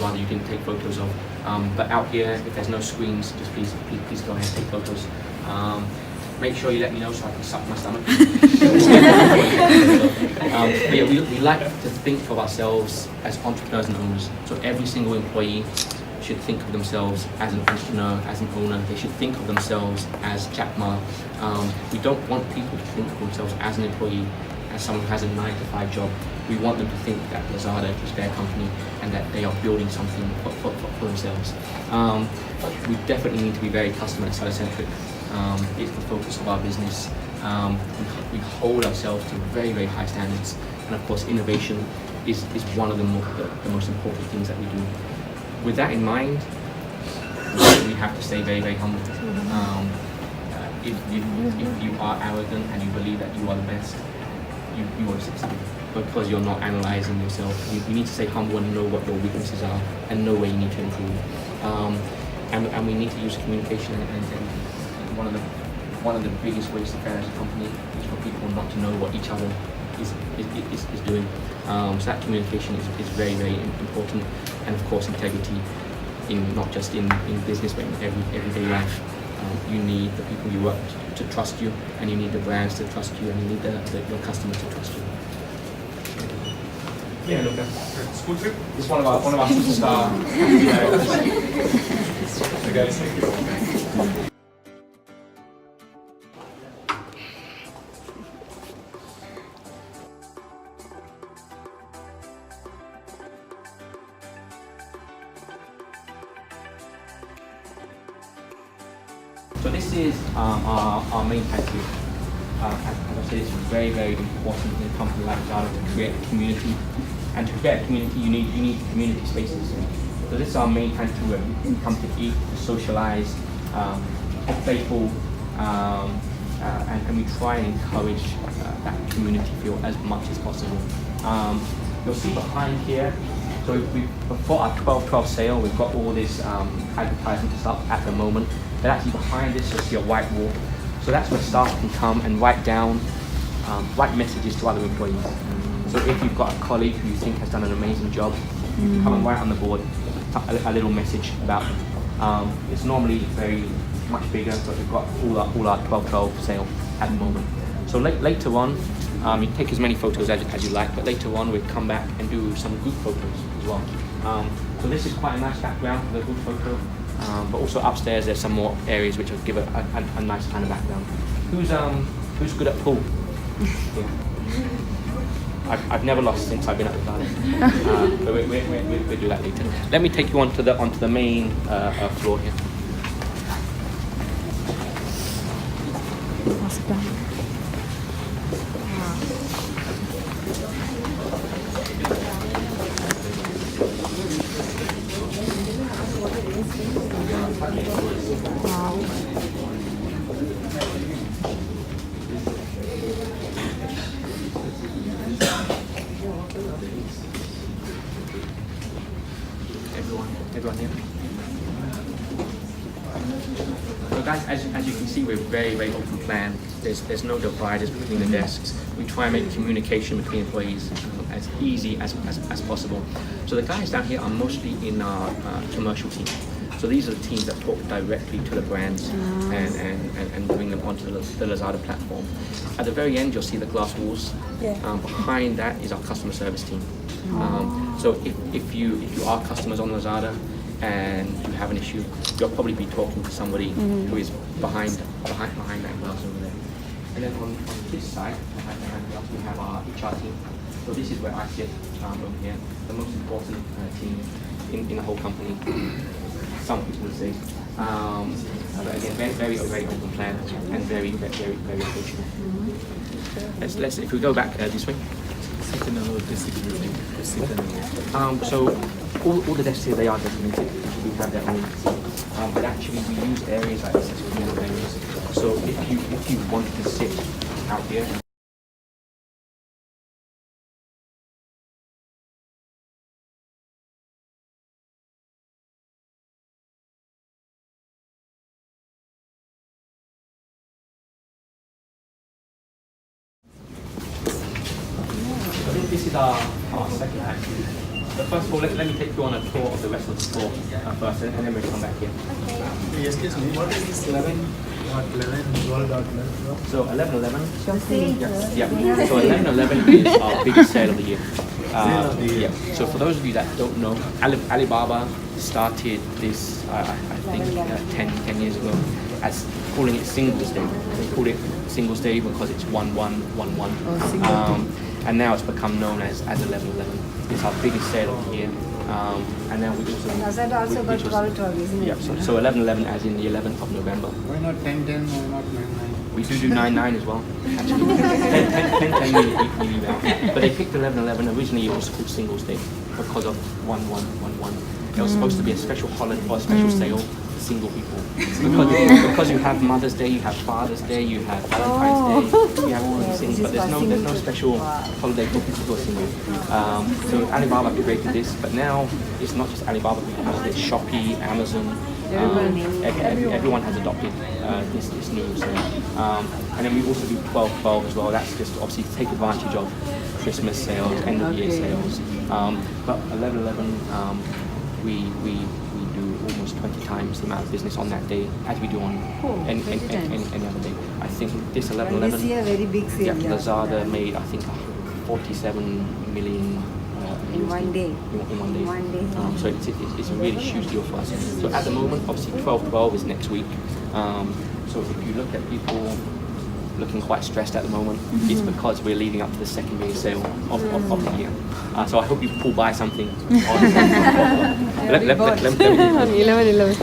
rather you didn't take photos of. But out here, if there's no screens, just please go ahead and take photos. Make sure you let me know so I can suck my stomach. But yeah, we like to think of ourselves as entrepreneurs and owners. So every single employee should think of themselves as an entrepreneur, as an owner. They should think of themselves as Jack Ma. We don't want people to think of themselves as an employee, as someone who has a 9-to-5 job. We want them to think that Lazada is their company and that they are building something for themselves. We definitely need to be very customer and seller-centric. It's the focus of our business. We hold ourselves to very, very high standards. And of course, innovation is one of the most important things that we do. With that in mind, we have to stay very, very humble. If you are arrogant and you believe that you are the best, you won't succeed, because you're not analyzing yourself. You need to stay humble and know what your weaknesses are and know where you need to improve. And we need to use communication, and one of the biggest ways to fail as a company is for people not to know what each other is doing. So that communication is very, very important, and of course integrity, not just in business but in everyday life. You need the people you work to trust you, and you need the brands to trust you, and you need your customers to trust you. Yeah, look, school trip. It's one of our superstar. So guys, thank you. So this is our main pantry. As I said, it's very, very important in a company like Lazada to create a community. And to create a community, you need community spaces. So this is our main pantry where we come to eat, to socialize, to playful, and we try and encourage that community feel as much as possible. You'll see behind here, so before our 12/12 sale, we've got all this advertisement stuff at the moment. But actually behind this, you'll see a white wall. So that's where staff can come and write messages to other employees. So if you've got a colleague who you think has done an amazing job, you can come and write on the board a little message about them. It's normally very much bigger, but we've got all our 12/12 sale at the moment. So later on, you can take as many photos as you like, but later on we'll come back and do some group photos as well. So this is quite a nice background for the group photo. But also upstairs there's some more areas which will give a nice kind of background. Who's good at pool? Yeah. I've never lost since I've been at the garden. But we'll do that later. Let me take you onto the main floor here. Everyone here. So guys, as you can see, we're very, very open plan. There's no dividers between the desks. We try and make communication between employees as easy as possible. So the guys down here are mostly in our commercial team. So these are the teams that talk directly to the brands and bring them onto the Lazada platform. At the very end, you'll see the glass walls. Yeah. Behind that is our customer service team. So if you are customers on Lazada and you have an issue, you'll probably be talking to somebody who is behind that glass over there. And then on this side, behind glass, we have our HR team. So this is where I sit over here, the most important team in the whole company. Some people would say. But again, very open plan and very efficient. Let's if we go back this way. So all the desks here, they are designated. We have their own. But actually we use areas like this as communal areas. So if you wanted to sit out here. This is our second pantry. But first of all, let me take you on a tour of the rest of the store first, and then we'll come back here. Okay. Excuse me, what is this 11? What 11? 12.11? So 11.11. Sale. Yes. Yeah. So 11.11 is our biggest sale of the year. Sale of the year. Yeah. So for those of you that don't know, Alibaba started this, I think, 10 years ago, as calling it Singles Day. They called it Singles Day because it's 1111. And now it's become known as 11.11. It's our biggest sale of the year. And now we also Lazada also got 12, isn't it? Yeah, so 11.11 as in the 11th of November. Why not 10.10? Why not 9.9? We do 9.9 as well, actually. 10.10 we leave out. But they picked 11.11. Originally it was called Singles Day because of 1111. It was supposed to be a special holiday or a special sale for single people. Because you have Mother's Day, you have Father's Day, you have Valentine's Day, you have all these things, but there's no special holiday for people who are single. So Alibaba created this, but now it's not just Alibaba who has it, Shopee, Amazon, everyone has adopted this new sale. And then we also do 12.12 as well. That's just obviously to take advantage of Christmas sales, end of year sales. But 11.11, we do almost 20 times the amount of business on that day as we do on any other day. I think this 11.11. This year very big sale. Yeah, Lazada made I think 47 million. In one day. In one day. One day. So it's a really huge deal for us. So at the moment, obviously 12.12 is next week. So if you look at people looking quite stressed at the moment, it's because we're leading up to the second biggest sale of the year. So I hope you all buy something. Let me 11.11.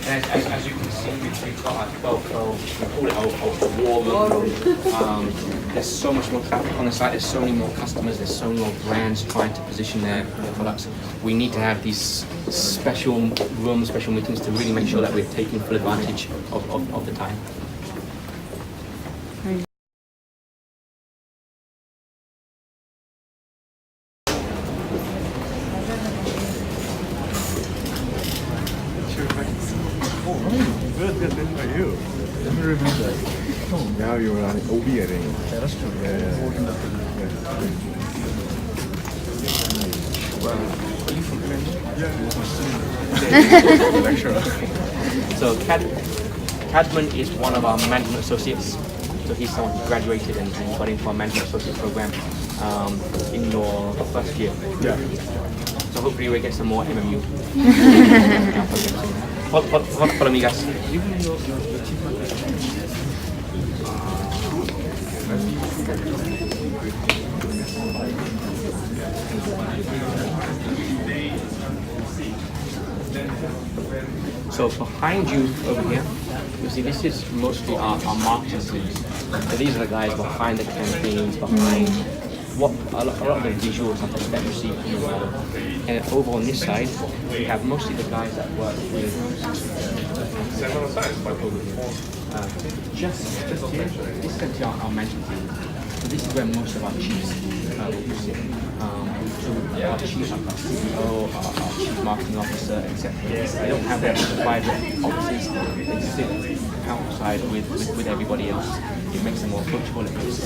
As you can see, we've got our 12.12, we call it a war room. There's so much more traffic on the site, there's so many more customers, there's so many more brands trying to position their products. We need to have these special rooms, special meetings to really make sure that we're taking full advantage of the time. Good for you. Let me remember. Now you're on OB, I think. Yeah, that's true. Are you from Yeah. Lecturer. So Cadman is one of our management associates. So he's someone who graduated and got into our management associate program in your first year. Yeah. So hopefully we'll get some more MMU. Follow me, guys. So behind you over here, you see this is mostly our marketing teams. So these are the guys behind the campaigns, behind what a lot of the visuals that you see from the model. And over on this side, we have mostly the guys that work with just here. This is actually our management team. So this is where most of our chiefs will sit. So our chief, our CEO, our chief marketing officer, etc. They don't have their private offices. They sit outside with everybody else. It makes them more approachable. It makes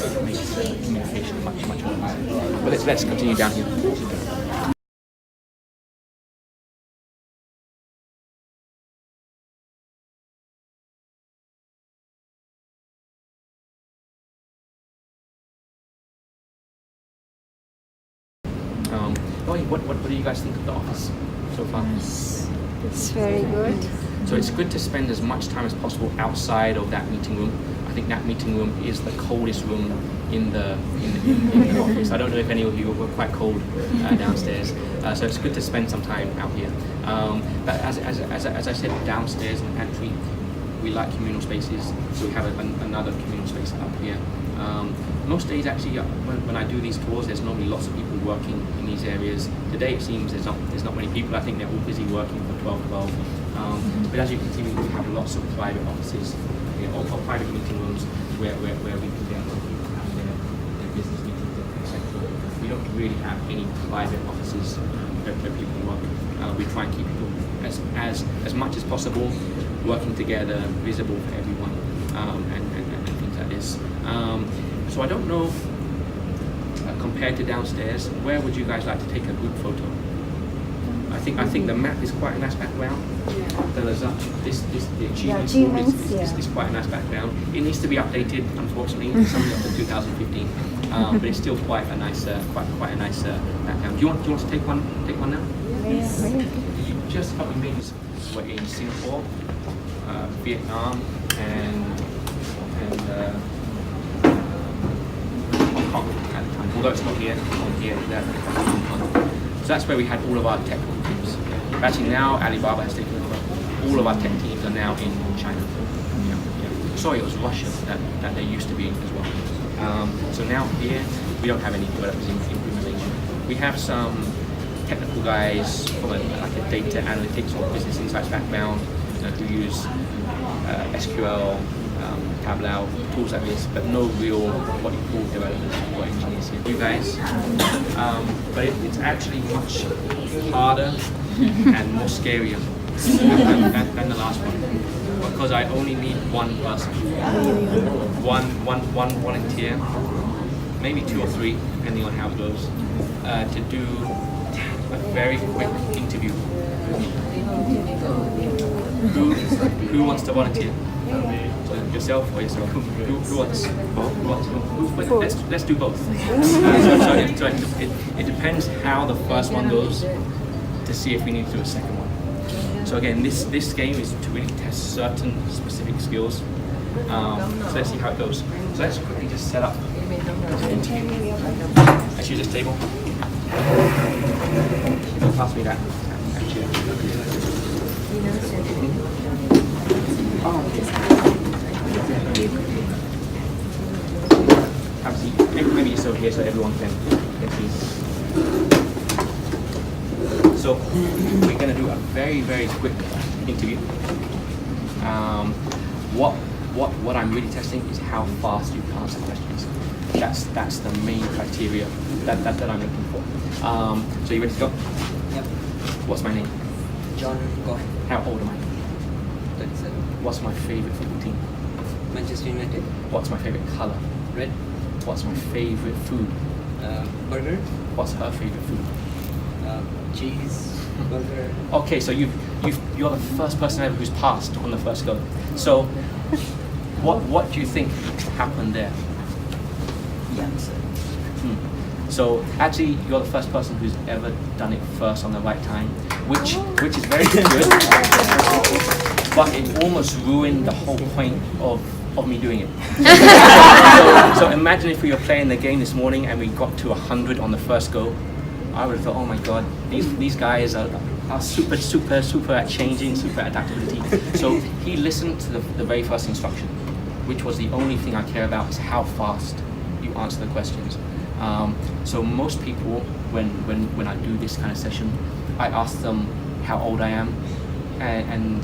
communication much more easier. But let's continue down here. What do you guys think of the office so far? It's very good. So it's good to spend as much time as possible outside of that meeting room. I think that meeting room is the coldest room in the office. I don't know if any of you were quite cold downstairs. So it's good to spend some time out here. But as I said, downstairs in the pantry, we like communal spaces. So we have another communal space up here. Most days actually, when I do these tours, there's normally lots of people working in these areas. Today it seems there's not many people. I think they're all busy working for 12.12. But as you can see, we have lots of private offices, or private meeting rooms where we can get people to have their business meetings, etc. We don't really have any private offices where people work. We try and keep people as much as possible working together, visible for everyone, and things like this. So I don't know, compared to downstairs, where would you guys like to take a group photo? I think the map is quite a nice background. The Lazada, the achievements is quite a nice background. It needs to be updated, unfortunately. It's only up to 2015, but it's still quite a nice quite a nice background. Do you want to take one now? Yes. Just how we made this. We're in Singapore, Vietnam, and Hong Kong at the time. Although it's not here, Hong Kong. So that's where we had all of our technical teams. Actually now Alibaba has taken over. All of our tech teams are now in China. Sorry, it was Russia that they used to be in as well. So now here we don't have any developers in Malaysia. We have some technical guys from like a data analytics or business insights background who use SQL, Tableau, tools like this, but no real what you call developers or engineers here. You guys, but it's actually much harder and more scarier than the last one, because I only need one person, one volunteer, maybe 2 or 3, depending on how it goes, to do a very quick interview. Who wants to volunteer? So yourself or yourself? Who wants? Let's do both. So it depends how the first one goes to see if we need to do a second one. So again, this game is to really test certain specific skills. So let's see how it goes. So let's quickly just set up. Let's use this table. Pass me that. Have a seat. Maybe it's over here so everyone can see. So we're going to do a very, very quick interview. What I'm really testing is how fast you can answer questions. That's the main criteria that I'm looking for. So you ready to go? Yep. What's my name? John Goff, How old am I? 37. What's my favorite football team? Manchester United. What's my favorite color? Red. What's my favorite food? Burger. What's her favorite food? Cheese. Burger. Okay, so you're the first person ever who's passed on the first go. So what do you think happened there? So actually, you're the first person who's ever done it first on the right time, which is very good. But it almost ruined the whole point of me doing it. So imagine if we were playing the game this morning and we got to 100 on the first go. I would have thought, oh my god, these guys are super at changing, super at adaptability. So he listened to the very first instruction, which was the only thing I care about, is how fast you answer the questions. So most people, when I do this kind of session, I ask them how old I am, and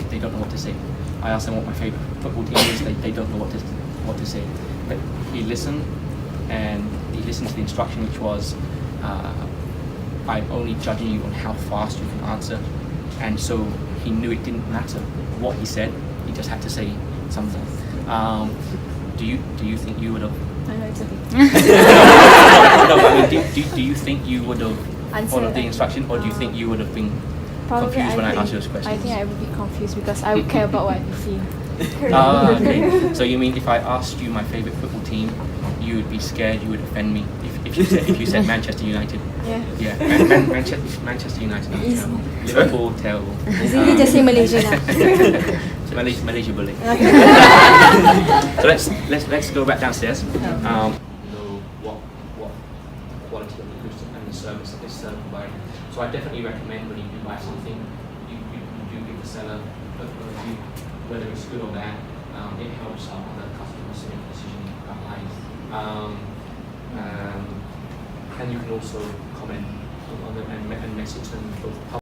they don't know what to say. I ask them what my favorite football team is. They don't know what to say. But he listened, and he listened to the instruction, which was, I'm only judging you on how fast you can answer. And so he knew it didn't matter what he said. He just had to say something. Do you think you would have? I know it's okay. No, I mean, do you think you would have followed the instruction, or do you think you would have been confused when I asked you those questions? I think I would be confused because I would care about what you feel. Okay. So you mean if I asked you my favorite football team, you would be scared, you would offend me if you said Manchester United? Yeah. Manchester United is terrible. Liverpool terrible. Easily just say Malaysia now. Malaysia bully. So let's go back downstairs. Know what quality of the goods and the service that is provided. So I definitely recommend when you do buy something, you do give the seller a review, whether it's good or bad. It helps other customers make a decision about buying. And you can also comment on them and message them both